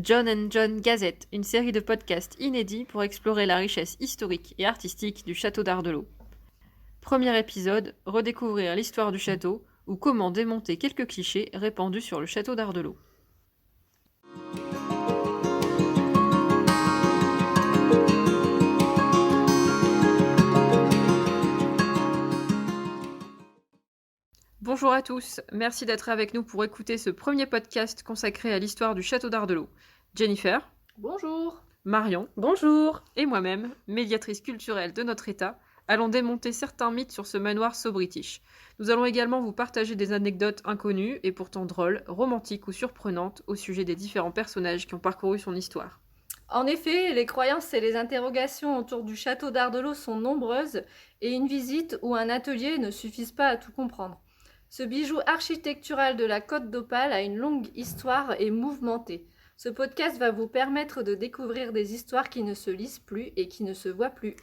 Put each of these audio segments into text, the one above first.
John and John Gazette, une série de podcasts inédits pour explorer la richesse historique et artistique du château d'Ardelot. Premier épisode, redécouvrir l'histoire du château ou comment démonter quelques clichés répandus sur le château d'Ardelot. Bonjour à tous, merci d'être avec nous pour écouter ce premier podcast consacré à l'histoire du château d'Ardelot. Jennifer. Bonjour. Marion. Bonjour. Et moi-même, médiatrice culturelle de notre État, allons démonter certains mythes sur ce manoir so-british. Nous allons également vous partager des anecdotes inconnues et pourtant drôles, romantiques ou surprenantes au sujet des différents personnages qui ont parcouru son histoire. En effet, les croyances et les interrogations autour du château d'Ardelot sont nombreuses et une visite ou un atelier ne suffisent pas à tout comprendre. Ce bijou architectural de la Côte d'Opale a une longue histoire et mouvementée. Ce podcast va vous permettre de découvrir des histoires qui ne se lisent plus et qui ne se voient plus.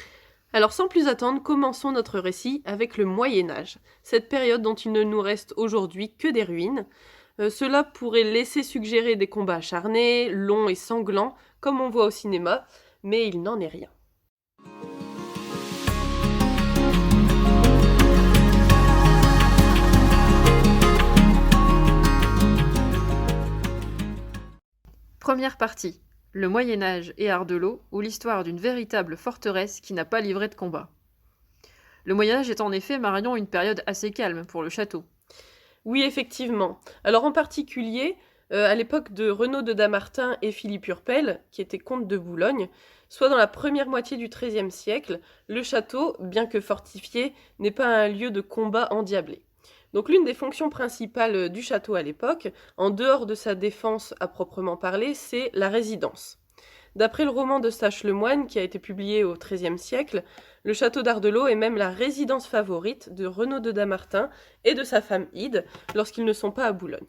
Alors sans plus attendre, commençons notre récit avec le Moyen-Âge, cette période dont il ne nous reste aujourd'hui que des ruines. Cela pourrait laisser suggérer des combats acharnés, longs et sanglants, comme on voit au cinéma, mais il n'en est rien. Première partie, le Moyen-Âge et Ardelot, ou l'histoire d'une véritable forteresse qui n'a pas livré de combat. Le Moyen-Âge est en effet, Marion, une période assez calme pour le château. Oui, effectivement. Alors en particulier, à l'époque de Renaud de Damartin et Philippe Urpel, qui étaient comtes de Boulogne, soit dans la première moitié du XIIIe siècle, le château, bien que fortifié, n'est pas un lieu de combat endiablé. Donc l'une des fonctions principales du château à l'époque, en dehors de sa défense à proprement parler, c'est la résidence. D'après le roman de Sache Lemoine, qui a été publié au XIIIe siècle, le château d'Ardelot est même la résidence favorite de Renaud de Damartin et de sa femme Ide lorsqu'ils ne sont pas à Boulogne.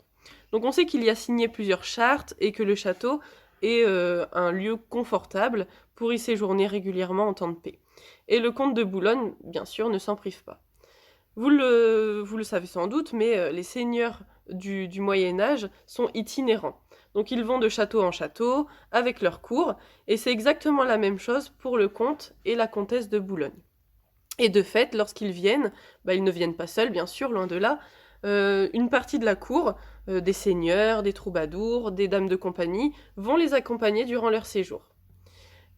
Donc on sait qu'il y a signé plusieurs chartes et que le château est un lieu confortable pour y séjourner régulièrement en temps de paix. Et le comte de Boulogne, bien sûr, ne s'en prive pas. Vous le savez sans doute, mais les seigneurs du Moyen-Âge sont itinérants. Donc ils vont de château en château, avec leur cour, et c'est exactement la même chose pour le comte et la comtesse de Boulogne. Et de fait, lorsqu'ils viennent, ils ne viennent pas seuls, bien sûr, loin de là, une partie de la cour, des seigneurs, des troubadours, des dames de compagnie, vont les accompagner durant leur séjour.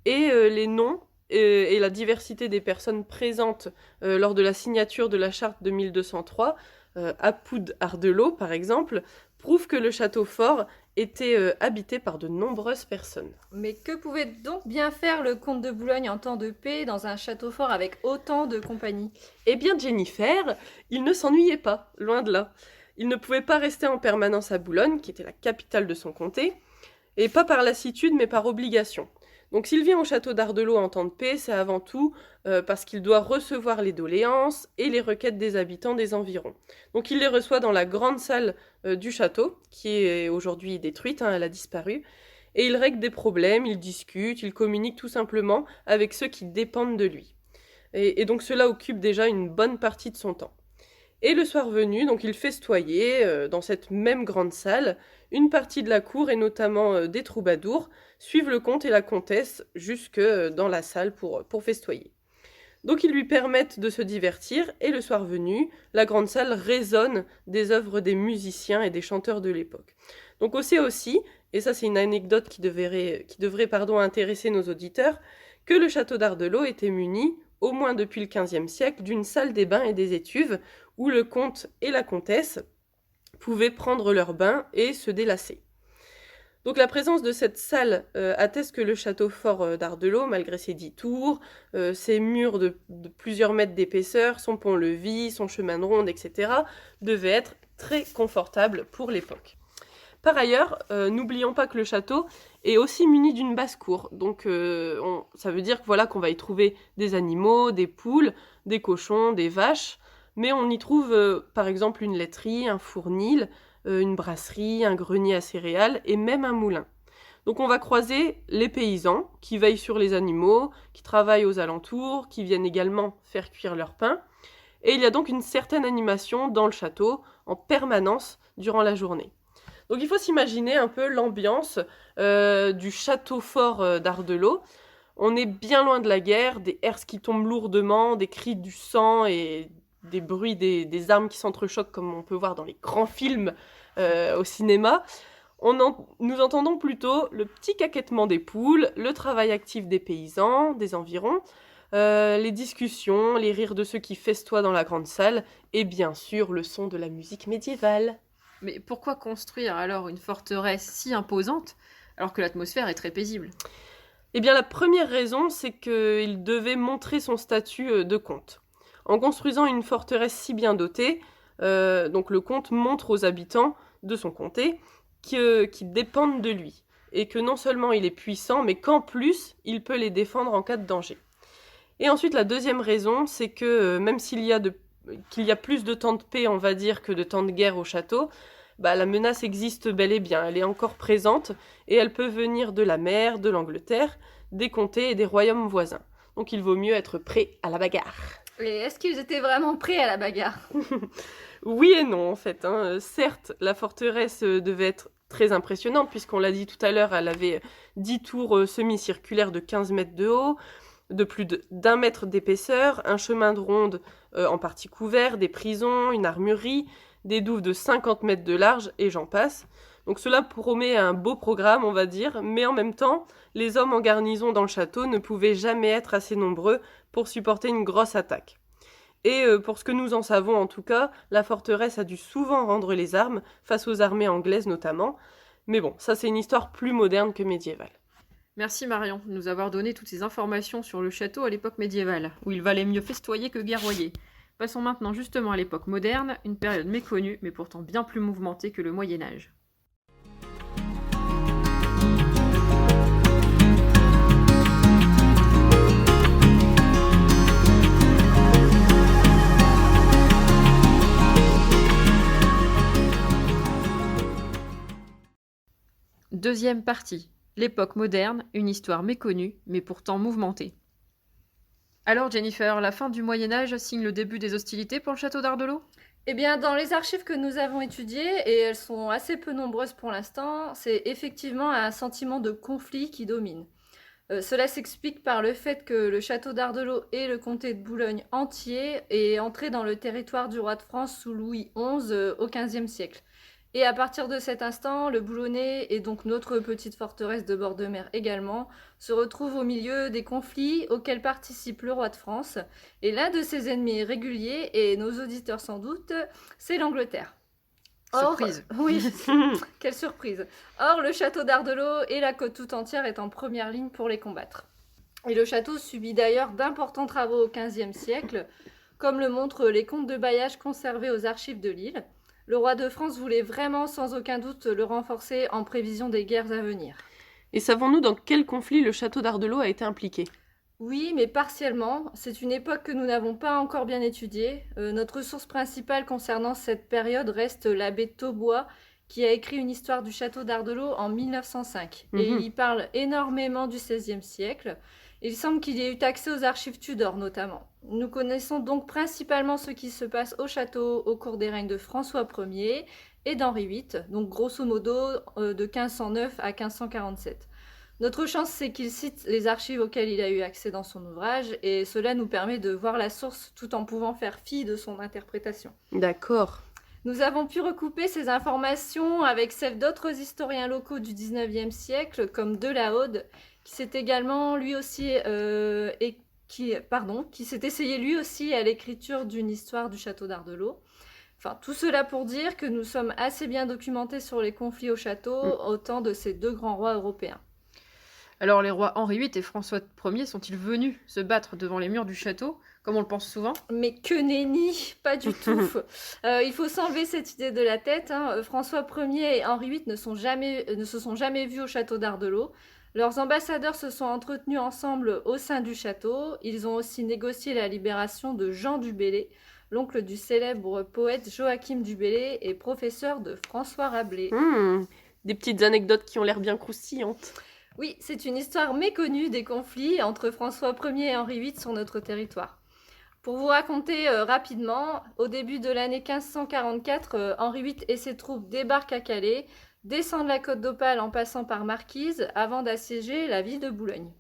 Et les noms et la diversité des personnes présentes lors de la signature de la charte de 1203, Apoud Ardelot par exemple, prouvent que le château fort était habité par de nombreuses personnes. Mais que pouvait donc bien faire le comte de Boulogne en temps de paix dans un château fort avec autant de compagnie ? Eh bien Jennifer, il ne s'ennuyait pas, loin de là. Il ne pouvait pas rester en permanence à Boulogne, qui était la capitale de son comté, et pas par lassitude mais par obligation. Donc s'il vient au château d'Ardelot en temps de paix, c'est avant tout parce qu'il doit recevoir les doléances et les requêtes des habitants des environs. Donc il les reçoit dans la grande salle du château, qui est aujourd'hui détruite, elle a disparu, et il règle des problèmes, il discute, il communique tout simplement avec ceux qui dépendent de lui. Et donc cela occupe déjà une bonne partie de son temps. Et le soir venu, donc il festoyait dans cette même grande salle, une partie de la cour et notamment des troubadours suivent le comte et la comtesse jusque dans la salle pour festoyer. Donc ils lui permettent de se divertir et le soir venu, la grande salle résonne des œuvres des musiciens et des chanteurs de l'époque. Donc on sait aussi, et ça c'est une anecdote qui devrait intéresser nos auditeurs, que le château d'Ardelot était muni, au moins depuis le XVe siècle, d'une salle des bains et des étuves où le comte et la comtesse pouvaient prendre leur bain et se délasser. Donc la présence de cette salle atteste que le château fort d'Ardelot, malgré ses 10 tours, ses murs de plusieurs mètres d'épaisseur, son pont-levis, son chemin de ronde, etc., devait être très confortable pour l'époque. Par ailleurs, n'oublions pas que le château est aussi muni d'une basse-cour. Donc ça veut dire qu'on va y trouver des animaux, des poules, des cochons, des vaches, mais on y trouve par exemple une laiterie, un fournil, une brasserie, un grenier à céréales et même un moulin. Donc on va croiser les paysans qui veillent sur les animaux, qui travaillent aux alentours, qui viennent également faire cuire leur pain. Et il y a donc une certaine animation dans le château en permanence durant la journée. Donc il faut s'imaginer un peu l'ambiance du château fort d'Ardelot. On est bien loin de la guerre, des herses qui tombent lourdement, des cris du sang et des bruits des armes qui s'entrechoquent comme on peut voir dans les grands films au cinéma. Nous entendons plutôt le petit caquettement des poules, le travail actif des paysans, des environs, les discussions, les rires de ceux qui festoient dans la grande salle, et bien sûr le son de la musique médiévale. Mais pourquoi construire alors une forteresse si imposante alors que l'atmosphère est très paisible? Eh bien la première raison, c'est qu'il devait montrer son statut de comte. En construisant une forteresse si bien dotée, donc le comte montre aux habitants de son comté qu'ils dépendent de lui, et que non seulement il est puissant, mais qu'en plus, il peut les défendre en cas de danger. Et ensuite, la deuxième raison, c'est que même qu'il y a plus de temps de paix, on va dire, que de temps de guerre au château, la menace existe bel et bien, elle est encore présente, et elle peut venir de la mer, de l'Angleterre, des comtés et des royaumes voisins. Donc il vaut mieux être prêt à la bagarre. Et est-ce qu'ils étaient vraiment prêts à la bagarre? Oui et non, en fait. Certes, la forteresse devait être très impressionnante, puisqu'on l'a dit tout à l'heure, elle avait 10 tours semi-circulaires de 15 mètres de haut, de plus d'1 mètre d'épaisseur, un chemin de ronde en partie couvert, des prisons, une armurerie, des douves de 50 mètres de large, et j'en passe. Donc cela promet un beau programme, on va dire, mais en même temps, les hommes en garnison dans le château ne pouvaient jamais être assez nombreux pour supporter une grosse attaque. Et pour ce que nous en savons en tout cas, la forteresse a dû souvent rendre les armes, face aux armées anglaises notamment. Mais bon, ça c'est une histoire plus moderne que médiévale. Merci Marion de nous avoir donné toutes ces informations sur le château à l'époque médiévale, où il valait mieux festoyer que guerroyer. Passons maintenant justement à l'époque moderne, une période méconnue mais pourtant bien plus mouvementée que le Moyen-Âge. Deuxième partie. L'époque moderne, une histoire méconnue, mais pourtant mouvementée. Alors Jennifer, la fin du Moyen-Âge signe le début des hostilités pour le château d'Ardelot? Eh bien, dans les archives que nous avons étudiées, et elles sont assez peu nombreuses pour l'instant, c'est effectivement un sentiment de conflit qui domine. Cela s'explique par le fait que le château d'Ardelot et le comté de Boulogne entier est entré dans le territoire du roi de France sous Louis XI au XVe siècle. Et à partir de cet instant, le Boulonnais, et donc notre petite forteresse de bord de mer également, se retrouve au milieu des conflits auxquels participe le roi de France. Et l'un de ses ennemis réguliers, et nos auditeurs sans doute, c'est l'Angleterre. Surprise. Oui, quelle surprise. Or, le château d'Ardelot et la côte tout entière est en première ligne pour les combattre. Et le château subit d'ailleurs d'importants travaux au XVe siècle, comme le montrent les comptes de bailliage conservés aux archives de Lille. Le roi de France voulait vraiment sans aucun doute le renforcer en prévision des guerres à venir. Et savons-nous dans quel conflit le château d'Ardelot a été impliqué? Oui, mais partiellement. C'est une époque que nous n'avons pas encore bien étudiée. Notre source principale concernant cette période reste l'abbé Taubois, qui a écrit une histoire du château d'Ardelot en 1905. Et il y parle énormément du XVIe siècle. Il semble qu'il y ait eu accès aux archives Tudor notamment. Nous connaissons donc principalement ce qui se passe au château au cours des règnes de François Ier et d'Henri VIII, donc grosso modo de 1509 à 1547. Notre chance, c'est qu'il cite les archives auxquelles il a eu accès dans son ouvrage, et cela nous permet de voir la source tout en pouvant faire fi de son interprétation. D'accord. Nous avons pu recouper ces informations avec celles d'autres historiens locaux du XIXe siècle, comme Delahode, qui s'est également lui aussi qui s'est essayé lui aussi à l'écriture d'une histoire du château d'Ardelot. Enfin, tout cela pour dire que nous sommes assez bien documentés sur les conflits au château au temps de ces deux grands rois européens. Alors les rois Henri VIII et François Ier sont-ils venus se battre devant les murs du château, comme on le pense souvent? Mais que nenni, pas du tout. Il faut s'enlever cette idée de la tête. François Ier et Henri VIII ne se sont jamais vus au château d'Ardelot. Leurs ambassadeurs se sont entretenus ensemble au sein du château. Ils ont aussi négocié la libération de Jean du Bellay, l'oncle du célèbre poète Joachim du Bellay et professeur de François Rabelais. Des petites anecdotes qui ont l'air bien croustillantes. Oui, c'est une histoire méconnue des conflits entre François Ier et Henri VIII sur notre territoire. Pour vous raconter rapidement, au début de l'année 1544, Henri VIII et ses troupes débarquent à Calais, descendent la côte d'Opale en passant par Marquise avant d'assiéger la ville de Boulogne.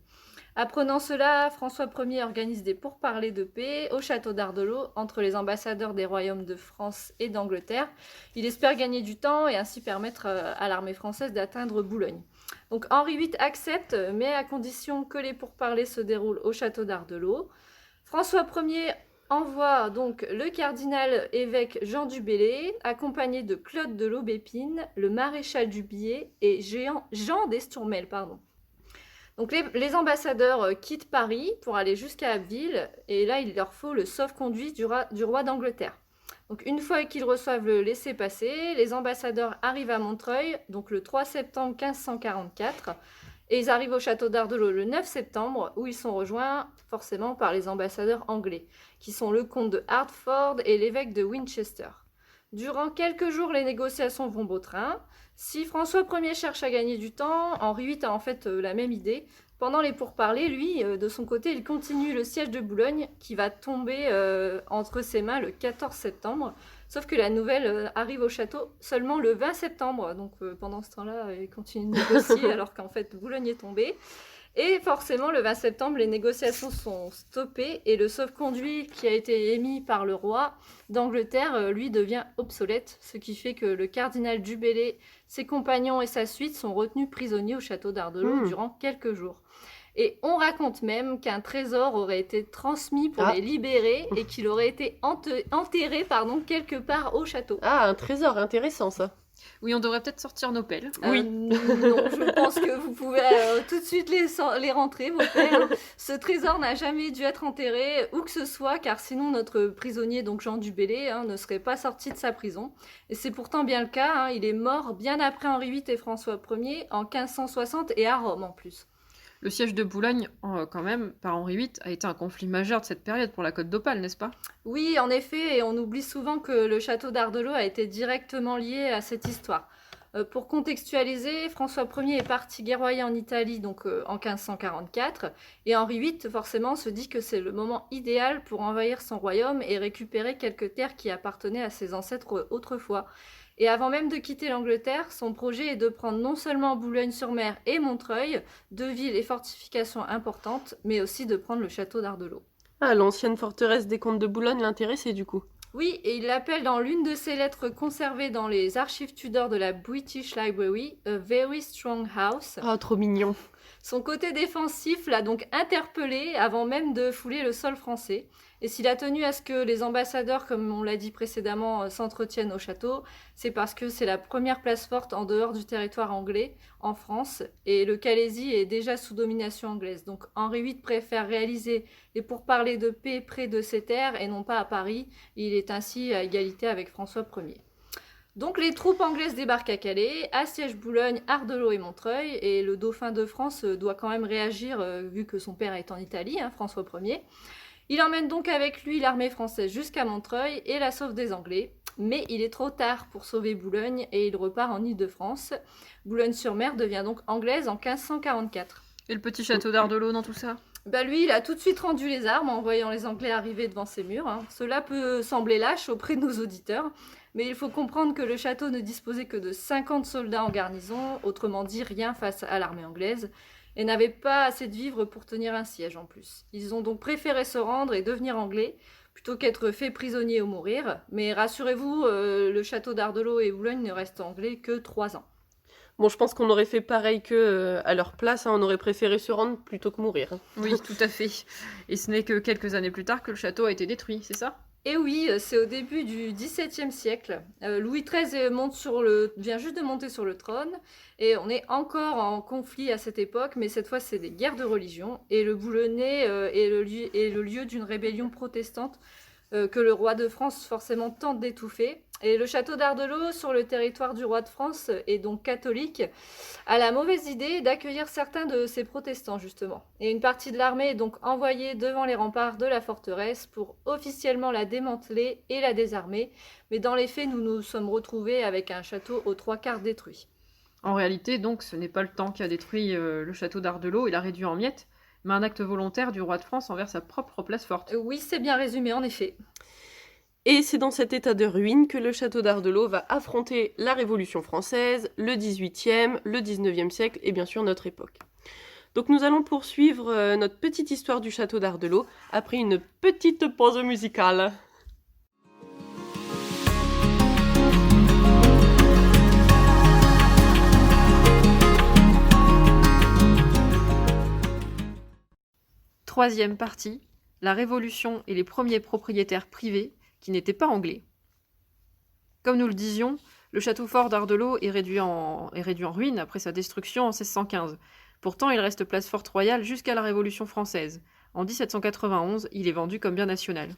Apprenant cela, François Ier organise des pourparlers de paix au château d'Ardelot entre les ambassadeurs des royaumes de France et d'Angleterre. Il espère gagner du temps et ainsi permettre à l'armée française d'atteindre Boulogne. Donc Henri VIII accepte, mais à condition que les pourparlers se déroulent au château d'Ardelot. François Ier envoie donc le cardinal évêque Jean du Bellay, accompagné de Claude de l'Aubépine, le maréchal du Billet et Jean d'Estourmel. Donc les ambassadeurs quittent Paris pour aller jusqu'à Abbeville, et là il leur faut le sauf-conduit du roi d'Angleterre. Donc une fois qu'ils reçoivent le laissez-passer, les ambassadeurs arrivent à Montreuil, donc le 3 septembre 1544, et ils arrivent au château d'Ardelot le 9 septembre, où ils sont rejoints forcément par les ambassadeurs anglais, qui sont le comte de Hertford et l'évêque de Winchester. Durant quelques jours, les négociations vont beau train. Si François Ier cherche à gagner du temps, Henri VIII a en fait la même idée. Pendant les pourparlers, lui, de son côté, il continue le siège de Boulogne, qui va tomber entre ses mains le 14 septembre. Sauf que la nouvelle arrive au château seulement le 20 septembre. Donc pendant ce temps-là, il continue de négocier alors qu'en fait Boulogne est tombée. Et forcément, le 20 septembre, les négociations sont stoppées et le sauf-conduit qui a été émis par le roi d'Angleterre, lui, devient obsolète, ce qui fait que le cardinal du Bellay, ses compagnons et sa suite sont retenus prisonniers au château d'Ardelot durant quelques jours. Et on raconte même qu'un trésor aurait été transmis pour les libérer et qu'il aurait été enterré quelque part au château. Ah, un trésor, intéressant ça. Oui, on devrait peut-être sortir nos pelles. Oui. Non, je pense que vous pouvez tout de suite les rentrer, vos pères. Ce trésor n'a jamais dû être enterré, où que ce soit, car sinon notre prisonnier, donc Jean du Bellay, ne serait pas sorti de sa prison. Et c'est pourtant bien le cas, il est mort bien après Henri VIII et François Ier, en 1560, et à Rome en plus. Le siège de Boulogne, quand même, par Henri VIII, a été un conflit majeur de cette période pour la côte d'Opale, n'est-ce pas? Oui, en effet, et on oublie souvent que le château d'Ardelot a été directement lié à cette histoire. Pour contextualiser, François Ier est parti guerroyer en Italie donc en 1544, et Henri VIII forcément se dit que c'est le moment idéal pour envahir son royaume et récupérer quelques terres qui appartenaient à ses ancêtres autrefois. Et avant même de quitter l'Angleterre, son projet est de prendre non seulement Boulogne-sur-Mer et Montreuil, deux villes et fortifications importantes, mais aussi de prendre le château d'Ardelot. Ah, l'ancienne forteresse des comtes de Boulogne l'intéressait du coup. Oui, et il l'appelle dans l'une de ses lettres conservées dans les archives Tudor de la British Library, a very strong house. Ah, trop mignon. Son côté défensif l'a donc interpellé avant même de fouler le sol français. Et s'il a tenu à ce que les ambassadeurs, comme on l'a dit précédemment, s'entretiennent au château, c'est parce que c'est la première place forte en dehors du territoire anglais, en France, et le Calaisie est déjà sous domination anglaise. Donc Henri VIII préfère réaliser les pourparlers de paix près de ses terres et non pas à Paris. Il est ainsi à égalité avec François Ier. Donc les troupes anglaises débarquent à Calais, assiègent Boulogne, Ardelot et Montreuil, et le dauphin de France doit quand même réagir vu que son père est en Italie, François Ier. Il emmène donc avec lui l'armée française jusqu'à Montreuil et la sauve des Anglais. Mais il est trop tard pour sauver Boulogne et il repart en Île-de-France. Boulogne-sur-Mer devient donc anglaise en 1544. Et le petit château d'Ardelot dans tout ça? Lui, il a tout de suite rendu les armes en voyant les Anglais arriver devant ses murs. Cela peut sembler lâche auprès de nos auditeurs, mais il faut comprendre que le château ne disposait que de 50 soldats en garnison, autrement dit rien face à l'armée anglaise, et n'avaient pas assez de vivres pour tenir un siège en plus. Ils ont donc préféré se rendre et devenir anglais, plutôt qu'être faits prisonniers ou mourir. Mais rassurez-vous, le château d'Ardelot et Boulogne ne restent anglais que 3 ans. Bon, je pense qu'on aurait fait pareil que à leur place, on aurait préféré se rendre plutôt que mourir. Oui, tout à fait. Et ce n'est que quelques années plus tard que le château a été détruit, c'est ça? Et oui, c'est au début du XVIIe siècle. Louis XIII vient juste de monter sur le trône, et on est encore en conflit à cette époque, mais cette fois c'est des guerres de religion, et le Boulonnais est le lieu d'une rébellion protestante que le roi de France forcément tente d'étouffer. Et le château d'Ardelot, sur le territoire du roi de France, est donc catholique, a la mauvaise idée d'accueillir certains de ces protestants, justement. Et une partie de l'armée est donc envoyée devant les remparts de la forteresse pour officiellement la démanteler et la désarmer. Mais dans les faits, nous nous sommes retrouvés avec un château aux 3/4 détruit. En réalité, donc, ce n'est pas le temps qui a détruit le château d'Ardelot et l'a réduit en miettes, mais un acte volontaire du roi de France envers sa propre place forte. Oui, c'est bien résumé, en effet. Et c'est dans cet état de ruine que le château d'Ardelot va affronter la Révolution française, le XVIIIe, le XIXe siècle et bien sûr notre époque. Donc nous allons poursuivre notre petite histoire du château d'Ardelot après une petite pause musicale. Troisième partie, la Révolution et les premiers propriétaires privés qui n'étaient pas anglais. Comme nous le disions, le château fort d'Ardelot est réduit en ruine après sa destruction en 1615. Pourtant, il reste place forte royale jusqu'à la Révolution française. En 1791, il est vendu comme bien national.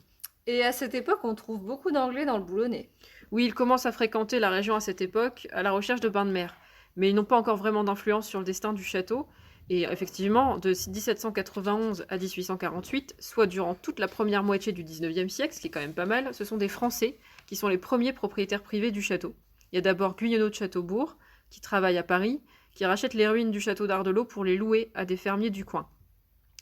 Et à cette époque, on trouve beaucoup d'Anglais dans le Boulonnais. Oui, ils commencent à fréquenter la région à cette époque, à la recherche de bains de mer. Mais ils n'ont pas encore vraiment d'influence sur le destin du château. Et effectivement, de 1791 à 1848, soit durant toute la première moitié du 19e siècle, ce qui est quand même pas mal, ce sont des Français qui sont les premiers propriétaires privés du château. Il y a d'abord Guyonneau de Châteaubourg, qui travaille à Paris, qui rachète les ruines du château d'Ardelot pour les louer à des fermiers du coin.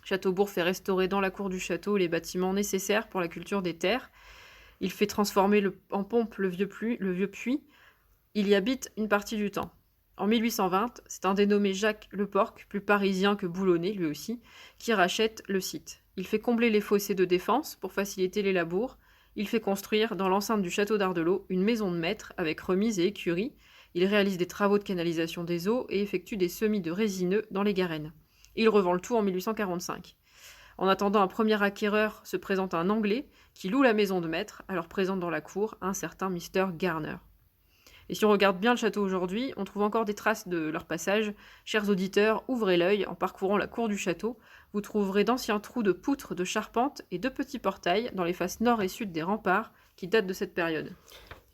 Châteaubourg fait restaurer dans la cour du château les bâtiments nécessaires pour la culture des terres. Il fait transformer en pompe le vieux puits. Il y habite une partie du temps. En 1820, c'est un dénommé Jacques Leporc, plus parisien que boulonnais lui aussi, qui rachète le site. Il fait combler les fossés de défense pour faciliter les labours. Il fait construire dans l'enceinte du château d'Ardelot une maison de maître avec remise et écurie. Il réalise des travaux de canalisation des eaux et effectue des semis de résineux dans les Garennes. Il revend le tout en 1845. En attendant, un premier acquéreur se présente un Anglais qui loue la maison de maître, alors présente dans la cour un certain Mr. Garner. Et si on regarde bien le château aujourd'hui, on trouve encore des traces de leur passage. Chers auditeurs, ouvrez l'œil en parcourant la cour du château. Vous trouverez d'anciens trous de poutres, de charpente et de petits portails dans les faces nord et sud des remparts qui datent de cette période.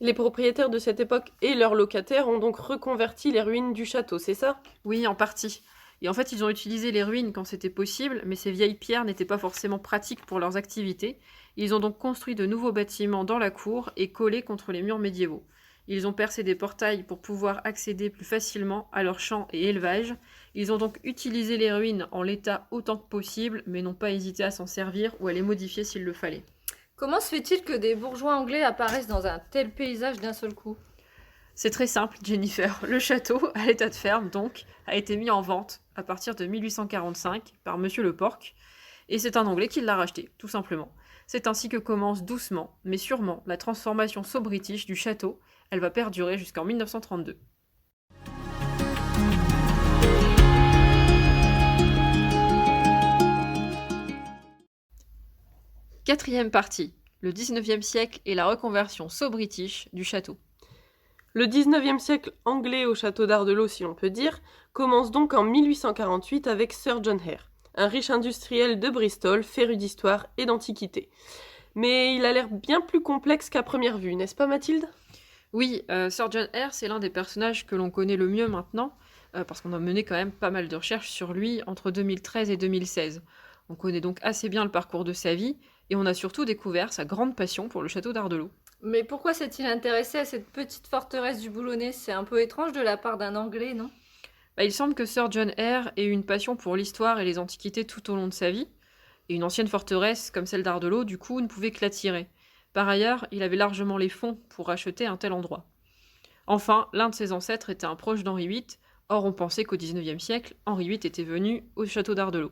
Les propriétaires de cette époque et leurs locataires ont donc reconverti les ruines du château, c'est ça ? Oui, en partie. Et en fait, ils ont utilisé les ruines quand c'était possible, mais ces vieilles pierres n'étaient pas forcément pratiques pour leurs activités. Ils ont donc construit de nouveaux bâtiments dans la cour et collés contre les murs médiévaux. Ils ont percé des portails pour pouvoir accéder plus facilement à leurs champs et élevages. Ils ont donc utilisé les ruines en l'état autant que possible, mais n'ont pas hésité à s'en servir ou à les modifier s'il le fallait. Comment se fait-il que des bourgeois anglais apparaissent dans un tel paysage d'un seul coup ? C'est très simple, Jennifer. Le château, à l'état de ferme donc, a été mis en vente à partir de 1845 par Monsieur Leporc, et c'est un Anglais qui l'a racheté, tout simplement. C'est ainsi que commence doucement, mais sûrement, la transformation so-british du château. Elle va perdurer jusqu'en 1932. Quatrième partie, le 19e siècle et la reconversion so-british du château. Le 19e siècle anglais au château d'Ardelot, si l'on peut dire, commence donc en 1848 avec Sir John Eyre, un riche industriel de Bristol, féru d'histoire et d'antiquité. Mais il a l'air bien plus complexe qu'à première vue, n'est-ce pas Mathilde ? Oui, Sir John Eyre, c'est l'un des personnages que l'on connaît le mieux maintenant, parce qu'on a mené quand même pas mal de recherches sur lui entre 2013 et 2016. On connaît donc assez bien le parcours de sa vie, et on a surtout découvert sa grande passion pour le château d'Ardelot. Mais pourquoi s'est-il intéressé à cette petite forteresse du Boulonnais ? C'est un peu étrange de la part d'un Anglais, non ? Il semble que Sir John Eyre ait eu une passion pour l'histoire et les antiquités tout au long de sa vie, et une ancienne forteresse comme celle d'Ardelot, du coup, ne pouvait que l'attirer. Par ailleurs, il avait largement les fonds pour racheter un tel endroit. Enfin, l'un de ses ancêtres était un proche d'Henri VIII, or on pensait qu'au XIXe siècle, Henri VIII était venu au château d'Ardelot.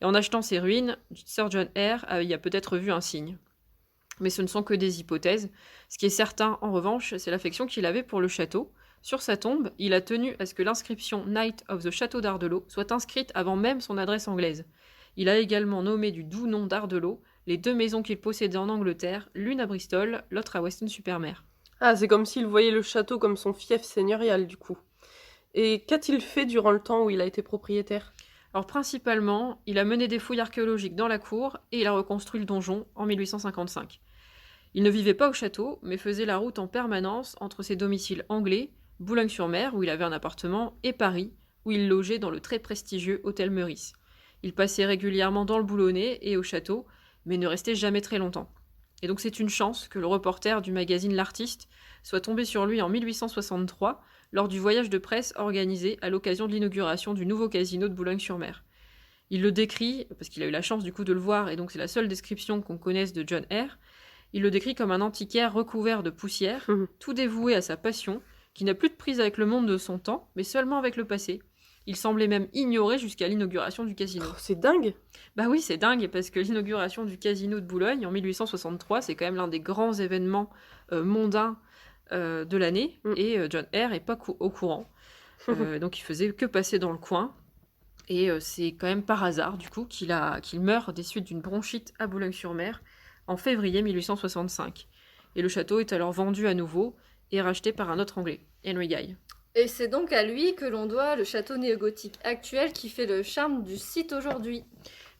Et en achetant ces ruines, Sir John Eyre y a peut-être vu un signe. Mais ce ne sont que des hypothèses. Ce qui est certain, en revanche, c'est l'affection qu'il avait pour le château. Sur sa tombe, il a tenu à ce que l'inscription Knight of the Château d'Ardelot soit inscrite avant même son adresse anglaise. Il a également nommé du doux nom d'Ardelot les deux maisons qu'il possédait en Angleterre, l'une à Bristol, l'autre à Weston-super-Mare. Ah, c'est comme s'il voyait le château comme son fief seigneurial, du coup. Et qu'a-t-il fait durant le temps où il a été propriétaire ? Alors principalement, il a mené des fouilles archéologiques dans la cour et il a reconstruit le donjon en 1855. Il ne vivait pas au château, mais faisait la route en permanence entre ses domiciles anglais, Boulogne-sur-Mer, où il avait un appartement, et Paris, où il logeait dans le très prestigieux hôtel Meurice. Il passait régulièrement dans le Boulonnais et au château, mais ne restait jamais très longtemps. Et donc c'est une chance que le reporter du magazine L'Artiste soit tombé sur lui en 1863, lors du voyage de presse organisé à l'occasion de l'inauguration du nouveau casino de Boulogne-sur-Mer. Il le décrit, parce qu'il a eu la chance du coup de le voir, et donc c'est la seule description qu'on connaisse de John Eyre, Il le décrit comme un antiquaire recouvert de poussière, tout dévoué à sa passion, qui n'a plus de prise avec le monde de son temps, mais seulement avec le passé. Il semblait même ignorer jusqu'à l'inauguration du casino. Oh, c'est dingue. Bah oui, c'est dingue, parce que l'inauguration du casino de Boulogne en 1863, c'est quand même l'un des grands événements mondains de l'année, et John Eyre n'est pas au courant. Donc il faisait que passer dans le coin. Et c'est quand même par hasard, du coup, qu'il meurt des suites d'une bronchite à Boulogne-sur-Mer en février 1865. Et le château est alors vendu à nouveau et racheté par un autre Anglais, Henry Guy. Et c'est donc à lui que l'on doit le château néogothique actuel qui fait le charme du site aujourd'hui.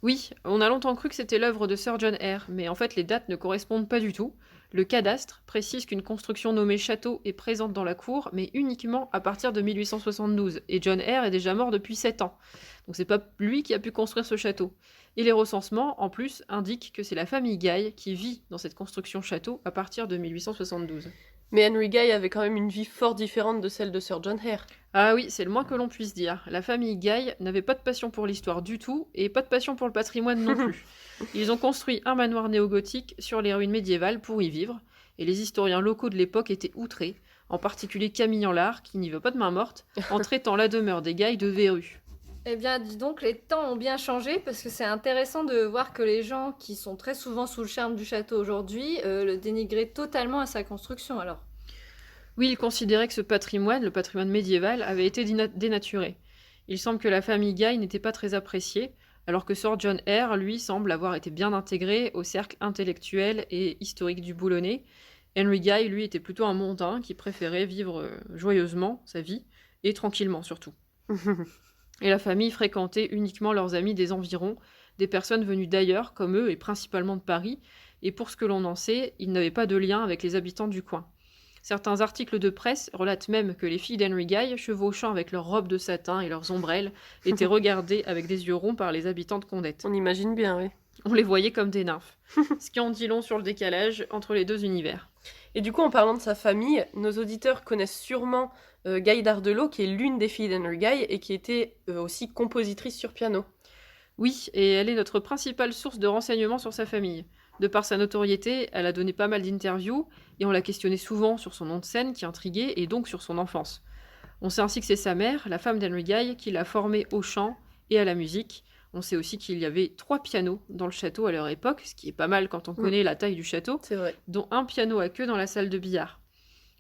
Oui, on a longtemps cru que c'était l'œuvre de Sir John Eyre, mais en fait les dates ne correspondent pas du tout. Le cadastre précise qu'une construction nommée château est présente dans la cour, mais uniquement à partir de 1872, et John Eyre est déjà mort depuis 7 ans. Donc c'est pas lui qui a pu construire ce château. Et les recensements, en plus, indiquent que c'est la famille Guy qui vit dans cette construction château à partir de 1872. Mais Henry Guy avait quand même une vie fort différente de celle de Sir John Eyre. Ah oui, c'est le moins que l'on puisse dire. La famille Guy n'avait pas de passion pour l'histoire du tout, et pas de passion pour le patrimoine non plus. Ils ont construit un manoir néogothique sur les ruines médiévales pour y vivre, et les historiens locaux de l'époque étaient outrés, en particulier Camille Enlard, qui n'y veut pas de main morte, en traitant la demeure des Guy de verrue. Eh bien, dis donc, les temps ont bien changé parce que c'est intéressant de voir que les gens qui sont très souvent sous le charme du château aujourd'hui le dénigraient totalement à sa construction alors. Oui, ils considéraient que ce patrimoine, le patrimoine médiéval, avait été dénaturé. Il semble que la famille Guy n'était pas très appréciée, alors que Sir John Eyre, lui, semble avoir été bien intégré au cercle intellectuel et historique du Boulonnais. Henry Guy, lui, était plutôt un mondain qui préférait vivre joyeusement sa vie, et tranquillement surtout. Et la famille fréquentait uniquement leurs amis des environs, des personnes venues d'ailleurs, comme eux, et principalement de Paris, et pour ce que l'on en sait, ils n'avaient pas de lien avec les habitants du coin. Certains articles de presse relatent même que les filles d'Henry Guy, chevauchant avec leurs robes de satin et leurs ombrelles, étaient regardées avec des yeux ronds par les habitants de Condette. On imagine bien, oui. On les voyait comme des nymphes, ce qui en dit long sur le décalage entre les deux univers. Et du coup, en parlant de sa famille, nos auditeurs connaissent sûrement Guy d'Ardelot, qui est l'une des filles d'Henry Guy et qui était aussi compositrice sur piano. Oui, et elle est notre principale source de renseignements sur sa famille. De par sa notoriété, elle a donné pas mal d'interviews, et on l'a questionnée souvent sur son nom de scène qui intriguait, et donc sur son enfance. On sait ainsi que c'est sa mère, la femme d'Henry Guy, qui l'a formée au chant et à la musique. On sait aussi qu'il y avait 3 pianos dans le château à leur époque, ce qui est pas mal quand on connaît la taille du château, C'est vrai. dont un piano à queue dans la salle de billard.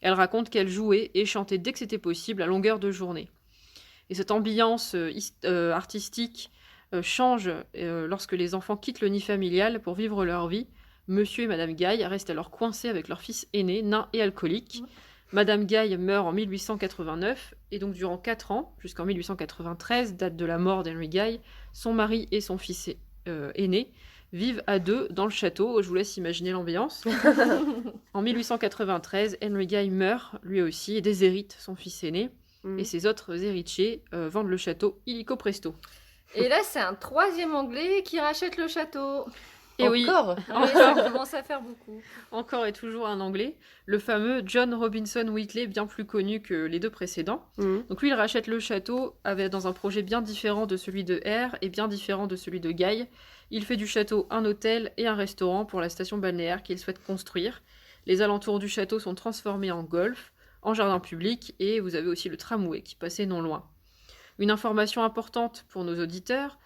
Elle raconte qu'elle jouait et chantait dès que c'était possible à longueur de journée. Et cette ambiance artistique change lorsque les enfants quittent le nid familial pour vivre leur vie. Monsieur et Madame Guy restent alors coincés avec leur fils aîné, nain et alcoolique. Madame Guy meurt en 1889, et donc durant 4 ans, jusqu'en 1893, date de la mort d'Henry Guy, son mari et son fils aîné vivent à 2 dans le château. Je vous laisse imaginer l'ambiance. En 1893, Henry Guy meurt, lui aussi, et déshérite son fils aîné. Et ses autres héritiers vendent le château illico presto. Et là, c'est un 3e Anglais qui rachète le château. Et oui, Oui, ça commence à faire beaucoup. encore et toujours un Anglais, le fameux John Robinson Whiteley, bien plus connu que les 2 précédents. Donc lui, il rachète le château dans un projet bien différent de celui de Eyre et bien différent de celui de Guy. Il fait du château un hôtel et un restaurant pour la station balnéaire qu'il souhaite construire. Les alentours du château sont transformés en golf, en jardin public, et vous avez aussi le tramway qui passait non loin. Une information importante pour nos auditeurs,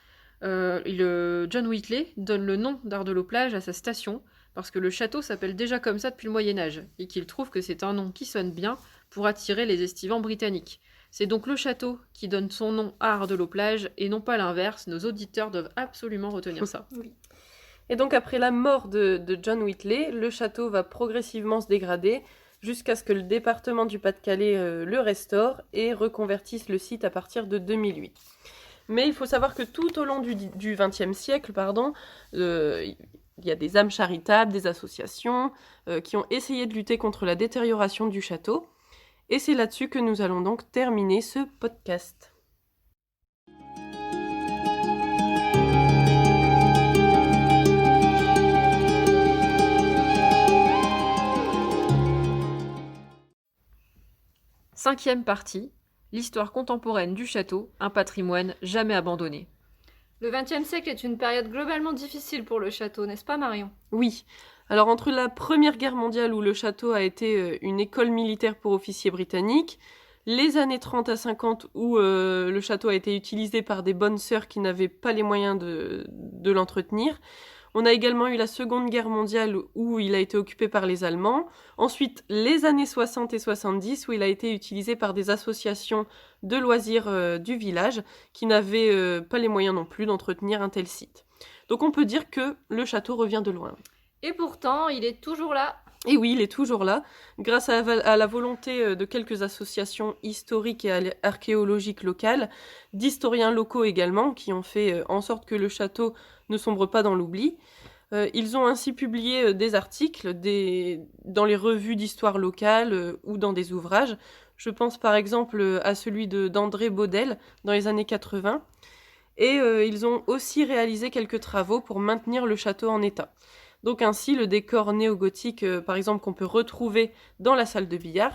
John Whiteley donne le nom d'Ardelot-Plage à sa station parce que le château s'appelle déjà comme ça depuis le Moyen-Âge et qu'il trouve que c'est un nom qui sonne bien pour attirer les estivants britanniques. C'est donc le château qui donne son nom à Ardelot-Plage et non pas l'inverse. Nos auditeurs doivent absolument retenir ça. Oui. Et donc après la mort de John Whiteley, le château va progressivement se dégrader jusqu'à ce que le département du Pas-de-Calais le restaure et reconvertisse le site à partir de 2008. Mais il faut savoir que tout au long du XXe siècle, il y a des âmes charitables, des associations qui ont essayé de lutter contre la détérioration du château. Et c'est là-dessus que nous allons donc terminer ce podcast. Cinquième partie, l'histoire contemporaine du château, un patrimoine jamais abandonné. Le XXe siècle est une période globalement difficile pour le château, n'est-ce pas Marion? Oui. Alors entre la Première Guerre mondiale où le château a été une école militaire pour officiers britanniques, les années 30 à 50 où le château a été utilisé par des bonnes sœurs qui n'avaient pas les moyens de l'entretenir. On a également eu la Seconde Guerre mondiale où il a été occupé par les Allemands. Ensuite, les années 60 et 70 où il a été utilisé par des associations de loisirs du village qui n'avaient pas les moyens non plus d'entretenir un tel site. Donc on peut dire que le château revient de loin. Et pourtant, il est toujours là. Et oui, il est toujours là, grâce à la volonté de quelques associations historiques et archéologiques locales, d'historiens locaux également, qui ont fait en sorte que le château ne sombre pas dans l'oubli. Ils ont ainsi publié des articles dans les revues d'histoire locale ou dans des ouvrages. Je pense par exemple à celui d'André Baudel dans les années 80. Et ils ont aussi réalisé quelques travaux pour maintenir le château en état. Donc ainsi, le décor néo-gothique, par exemple, qu'on peut retrouver dans la salle de billard,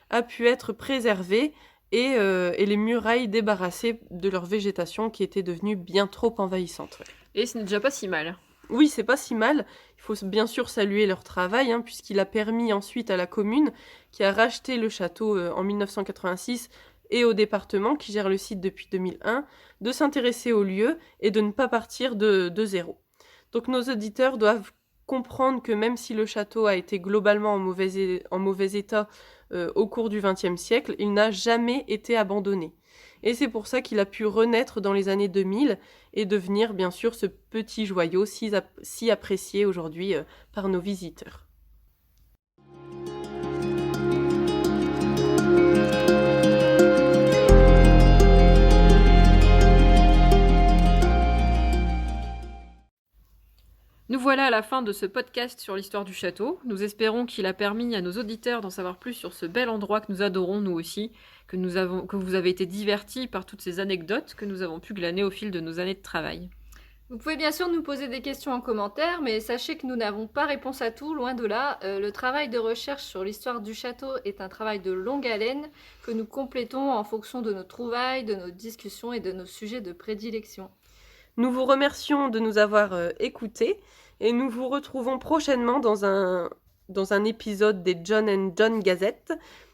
a pu être préservé et les murailles débarrassées de leur végétation qui était devenue bien trop envahissante. Et ce n'est déjà pas si mal. Oui, c'est pas si mal. Il faut bien sûr saluer leur travail, puisqu'il a permis ensuite à la commune, qui a racheté le château en 1986, et au département, qui gère le site depuis 2001, de s'intéresser au lieu et de ne pas partir de zéro. Donc nos auditeurs doivent comprendre que même si le château a été globalement en mauvais état au cours du XXe siècle, il n'a jamais été abandonné. Et c'est pour ça qu'il a pu renaître dans les années 2000 et devenir bien sûr ce petit joyau si apprécié aujourd'hui par nos visiteurs. Nous voilà à la fin de ce podcast sur l'histoire du château. Nous espérons qu'il a permis à nos auditeurs d'en savoir plus sur ce bel endroit que nous adorons nous aussi, que vous avez été divertis par toutes ces anecdotes que nous avons pu glaner au fil de nos années de travail. Vous pouvez bien sûr nous poser des questions en commentaire, mais sachez que nous n'avons pas réponse à tout, loin de là. Le travail de recherche sur l'histoire du château est un travail de longue haleine que nous complétons en fonction de nos trouvailles, de nos discussions et de nos sujets de prédilection. Nous vous remercions de nous avoir écoutés et nous vous retrouvons prochainement dans un épisode des John and John Gazette,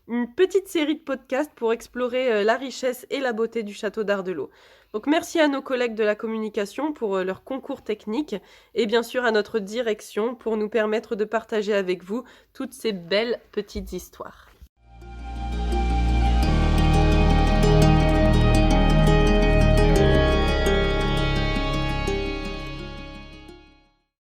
une petite série de podcasts pour explorer la richesse et la beauté du château d'Ardelot. Donc merci à nos collègues de la communication pour leur concours technique et bien sûr à notre direction pour nous permettre de partager avec vous toutes ces belles petites histoires.